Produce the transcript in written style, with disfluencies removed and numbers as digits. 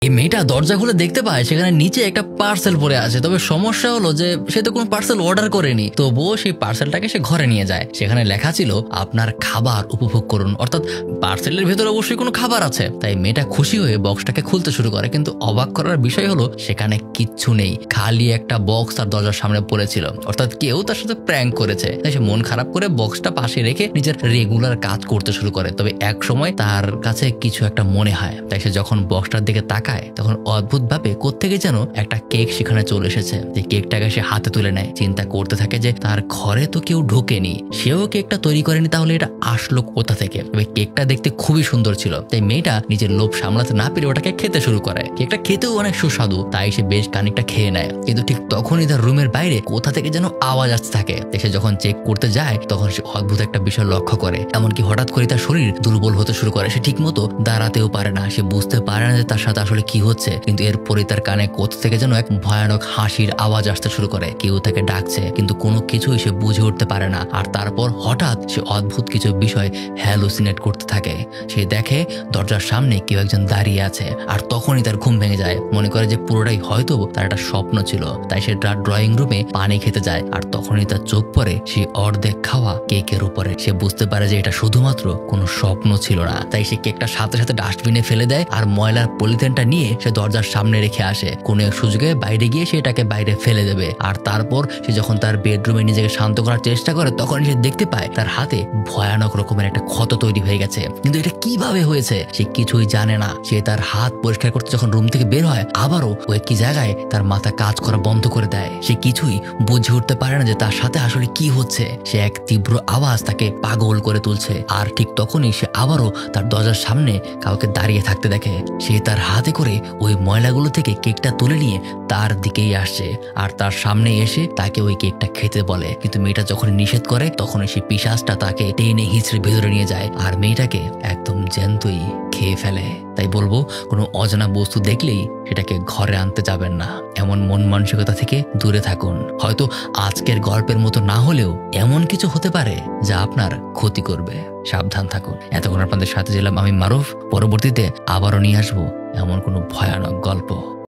এই মেয়েটা দরজা খুলে দেখতে পায় সেখানে নিচে একটা পার্সেল পড়ে আছে। তবে সমস্যা হলো যে সে তো কোনো পার্সেল অর্ডার করেনি, তবুও সেই পার্সেলটাকে সে ঘরে নিয়ে যায়। সেখানে লেখা ছিল আপনার খাবার উপভোগ করুন, অর্থাৎ পার্সেলের ভেতরে অবশ্যই কোনো খাবার আছে। তাই মেয়েটা খুশি হয়ে বক্সটাকে খুলতে শুরু করে, কিন্তু অবাক করার বিষয় হলো সেখানে কিচ্ছু নেই, খালি একটা বক্স তার দরজার সামনে পড়েছিল, অর্থাৎ কেউ তার সাথে প্র্যাঙ্ক করেছে। তাই সে মন খারাপ করে বক্সটা পাশে রেখে নিজের রেগুলার কাজ করতে শুরু করে। তবে এক সময় তার কাছে কিছু একটা মনে হয়, তাই সে যখন বক্সটার দিকে তাকায় তখন অদ্ভুত ভাবে কোত্থেকে যেন একটা কেক সেখানে চলে এসেছে। যে কেকটাকে সে হাতে তুলে নেয়, চিন্তা করতে থাকে যে তার ঘরে তো কেউ ঢোকেনি, সেও কেকটা তৈরি করেনি, তাহলে এটা আসলো কোথা থেকে। তবে কেকটা দেখতে খুবই সুন্দর ছিল, তাই মেয়েটা নিজের লোভ সামলাতে না পেরে ওটাকে খেতে শুরু করে। কেকটা খেতেও অনেক সুস্বাদু, তাই সে বেশ খানিকটা খেয়ে নেয়। কিন্তু ঠিক তখনই তার রুমের বাইরে কোথা থেকে যেন আওয়াজ আসতে থাকে। সে যখন চেক করতে যায় তখন সে অদ্ভুত একটা বিষয় লক্ষ্য করে, এমনকি হঠাৎ করে তার শরীর দুর্বল হতে শুরু করে। সে ঠিক মতো দাঁড়াতেও পারে না, সে বুঝতে পারে না যে তার সাথে আসলে কি হচ্ছে। কিন্তু এরপরে তার কানে কোথা থেকে যেন এক ভয়ানক হাসির আওয়াজ আসতে শুরু করে, কেউ তাকে ডাকছে, কিন্তু কোনো কিছুই সে বুঝে উঠতে পারে না। আর তারপর হঠাৎ সে অদ্ভুত কিছু বিষয় হ্যালুসিনেট করতে থাকে। সে দেখে দরজার সামনে কেউ একজন দাঁড়িয়ে আছে, আর তখনই তার ঘুম ভেঙে যায়। মনে করে যে পুরোটাই হয়তো তার একটা স্বপ্ন ছিল। তাই সে ড্রয়িং রুমে পানি খেতে যায়, আর তখনই তার চোখ পড়ে সেই অর্ধেক খাওয়া কেকের উপরে। সে বুঝতে পারে যে এটা শুধুমাত্র কোনো স্বপ্ন ছিল না। তাই সে কেকটা সাথে সাথে ডাস্টবিনে ফেলে দেয়, আর ময়লার পলিথিনটা নিয়ে সে দরজার সামনে রেখে আসে। কোনো এক সুযোগে বাইরে গিয়ে সে এটাকে বাইরে ফেলে দেবে। আর তারপর সে যখন তার বেডরুমে নিজেকে শান্ত করার চেষ্টা করে তখন সে দেখতে পায় তার হাতে ভয়ানক রকমের একটা ক্ষত তৈরি হয়ে গেছে। কিন্তু এটা কিভাবে হয়েছে সে কিছুই জানে না। সে তার হাত পরিষ্কার করতে যখন রুম থেকে বের হয়, আবারও ওই একই জায়গায় তার মাথা কাজ করা বন্ধ করে দেয়। সে কিছুই বুঝে উঠতে পারে না যে তার সাথে আসলে কি হচ্ছে। সে এক তীব্র আওয়াজ তাকে পাগল করে তুলছে, আর ঠিক তখনই সে আবারও তার দরজার সামনে কাউকে দাঁড়িয়ে থাকতে দেখে। সে তার হাতে করে ওই ময়লাগুলো থেকে কেকটা তুলে নিয়ে তার দিকেই আসছে, আর তার সামনে এসে তাকে ওই কেকটা খেতে বলে। কিন্তু মেয়েটা যখন নিষেধ করে তখন সেই পিশাচটা তাকে টেনে হিঁচড়ে ভেতরে নিয়ে যায়, আর মেয়েটাকে একদম জ্যান্তই খেয়ে ফেলে। তাই বলবো, কোনো অজানা বস্তু দেখলেই সেটাকে ঘরে আনতে যাবেন না। এমন মন মানসিকতা থেকে দূরে থাকুন। হয়তো আজকের গল্পের মতো না হলেও এমন কিছু হতে পারে যা আপনার ক্ষতি করবে। সাবধান থাকুন। এতক্ষণ আপনাদের সাথে ছিলাম আমি মারুফ। পরবর্তীতে আবারও নিয়ে আসবো এমন কোনো ভয়ানক গল্প।